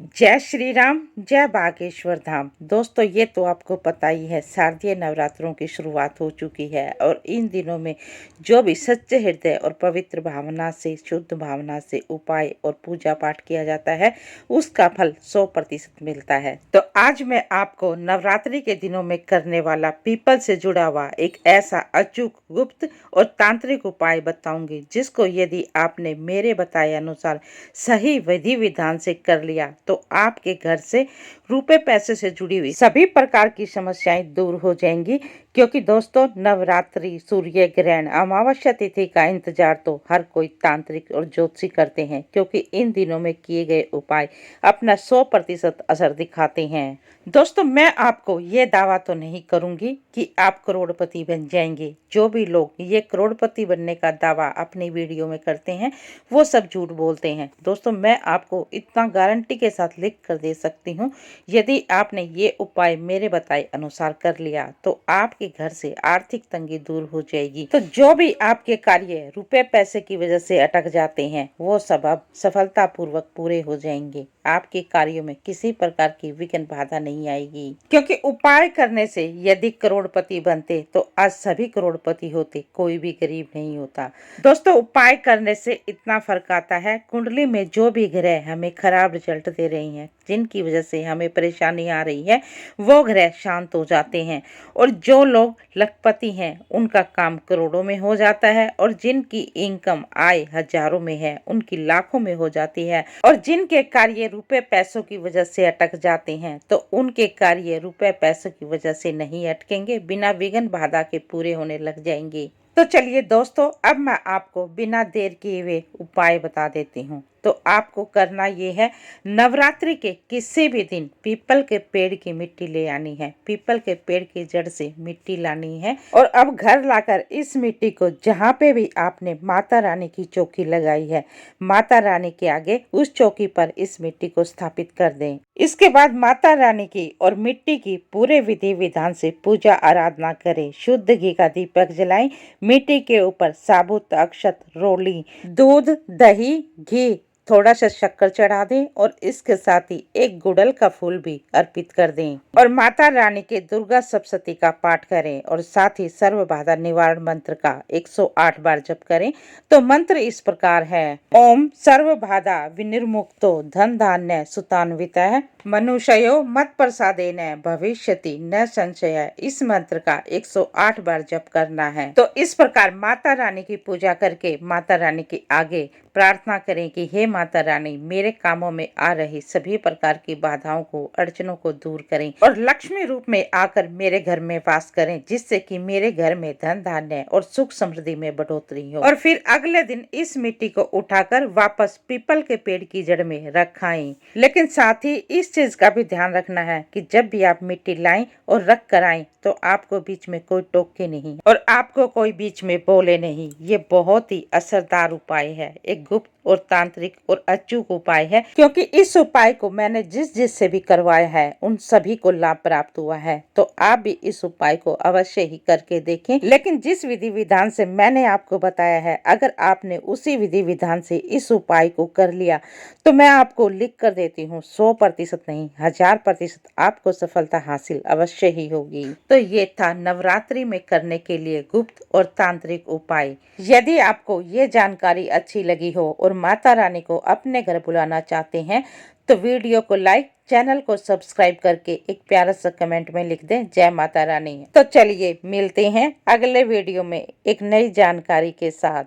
जय श्री राम, जय बागेश्वर धाम। दोस्तों, ये तो आपको पता ही है, शारदीय नवरात्रों की शुरुआत हो चुकी है और इन दिनों में जो भी सच्चे हृदय और पवित्र भावना से, शुद्ध भावना से उपाय और पूजा पाठ किया जाता है, उसका फल 100% मिलता है। तो आज मैं आपको नवरात्रि के दिनों में करने वाला पीपल से जुड़ा हुआ एक ऐसा अचूक, गुप्त और तांत्रिक उपाय बताऊंगी, जिसको यदि आपने मेरे बताए अनुसार सही विधि विधान से कर लिया तो आपके घर से रुपए पैसे से जुड़ी हुई सभी प्रकार की समस्याएं दूर हो जाएंगी। क्योंकि दोस्तों, नवरात्रि, सूर्य ग्रहण, अमावस्या तिथि का इंतजार तो हर कोई तांत्रिक और ज्योतिषी करते हैं, क्योंकि इन दिनों में किए गए उपाय अपना 100% असर दिखाते हैं। दोस्तों, मैं आपको ये दावा तो नहीं करूंगी कि आप करोड़पति बन जाएंगे। जो भी लोग ये करोड़पति बनने का दावा अपनी वीडियो में करते हैं, वो सब झूठ बोलते हैं। दोस्तों, मैं आपको इतना गारंटी के साथ लिख कर दे सकती हूँ, यदि आपने ये उपाय मेरे बताए अनुसार कर लिया तो आपके घर से आर्थिक तंगी दूर हो जाएगी। तो जो भी आपके कार्य रुपए पैसे की वजह से अटक जाते हैं, वो सब अब सफलता पूर्वक पूरे हो जाएंगे। आपके कार्यों में किसी प्रकार की विघ्न बाधा नहीं आएगी, क्योंकि उपाय करने से यदि करोड़पति बनते तो आज सभी करोड़पति होते, कोई भी गरीब नहीं होता। दोस्तों, उपाय करने से इतना फर्क आता है, कुंडली में जो भी ग्रह हमें खराब रिजल्ट दे रही हैं, जिनकी वजह से हमें परेशानी आ रही है, वो ग्रह शांत हो जाते हैं। और जो लोग लखपति हैं, उनका काम करोड़ों में हो जाता है, और जिनकी इनकम आय हजारों में है, उनकी लाखों में हो जाती है। और जिनके कार्य रुपए पैसों की वजह से अटक जाते हैं, तो उनके कार्य रुपए पैसों की वजह से नहीं अटकेंगे, बिना विघ्न बाधा के पूरे होने लग जाएंगे। तो चलिए दोस्तों, अब मैं आपको बिना देर किए हुए उपाय बता देती हूँ। तो आपको करना ये है, नवरात्रि के किसी भी दिन पीपल के पेड़ की मिट्टी ले आनी है, पीपल के पेड़ की जड़ से मिट्टी लानी है। और अब घर लाकर इस मिट्टी को जहाँ पे भी आपने माता रानी की चौकी लगाई है, माता रानी के आगे उस चौकी पर इस मिट्टी को स्थापित कर दें। इसके बाद माता रानी की और मिट्टी की पूरे विधि विधान से पूजा आराधना करें। शुद्ध घी का दीपक जलाएं, मिट्टी के ऊपर साबुत अक्षत, रोली, दूध, दही, घी, थोड़ा सा शक्कर चढ़ा दें और इसके साथ ही एक गुड़हल का फूल भी अर्पित कर दें। और माता रानी के दुर्गा सप्तशती का पाठ करें और साथ ही सर्व बाधा निवारण मंत्र का 108 बार जप करें। तो मंत्र इस प्रकार है: ओम सर्व बाधा विनिर्मुक्तो धन धान्य सुतान्वितः मनुष्यो मत प्रसादेन भविष्यति न संशय। इस मंत्र का 108 बार जप करना है। तो इस प्रकार माता रानी की पूजा करके माता रानी के आगे प्रार्थना करें कि हे माता रानी, मेरे कामों में आ रही सभी प्रकार की बाधाओं को, अड़चनों को दूर करें और लक्ष्मी रूप में आकर मेरे घर में वास करें, जिससे कि मेरे घर में धन धान्य और सुख समृद्धि में बढ़ोतरी हो। और फिर अगले दिन इस मिट्टी को उठाकर वापस पीपल के पेड़ की जड़ में रखाएं। लेकिन साथ ही इस चीज का भी ध्यान रखना है कि जब भी आप मिट्टी लाएं और रख कर आएं, तो आपको बीच में कोई टोके नहीं और आपको कोई बीच में बोले नहीं। ये बहुत ही असरदार उपाय है, एक गुप्त और तांत्रिक और अचूक उपाय है, क्योंकि इस उपाय को मैंने जिस से भी करवाया है, उन सभी को लाभ प्राप्त हुआ है। तो आप भी इस उपाय को अवश्य ही करके देखें। लेकिन जिस विधि विधान से मैंने आपको बताया है, अगर आपने उसी विधि विधान से इस उपाय को कर लिया, तो मैं आपको लिख कर देती हूँ, 100% नहीं, 1000% आपको सफलता हासिल अवश्य ही होगी। तो ये था नवरात्रि में करने के लिए गुप्त और तांत्रिक उपाय। यदि आपको ये जानकारी अच्छी लगी हो और माता रानी को अपने घर बुलाना चाहते हैं, तो वीडियो को लाइक, चैनल को सब्सक्राइब करके एक प्यारा सा कमेंट में लिख दें, जय माता रानी। तो चलिए मिलते हैं अगले वीडियो में एक नई जानकारी के साथ।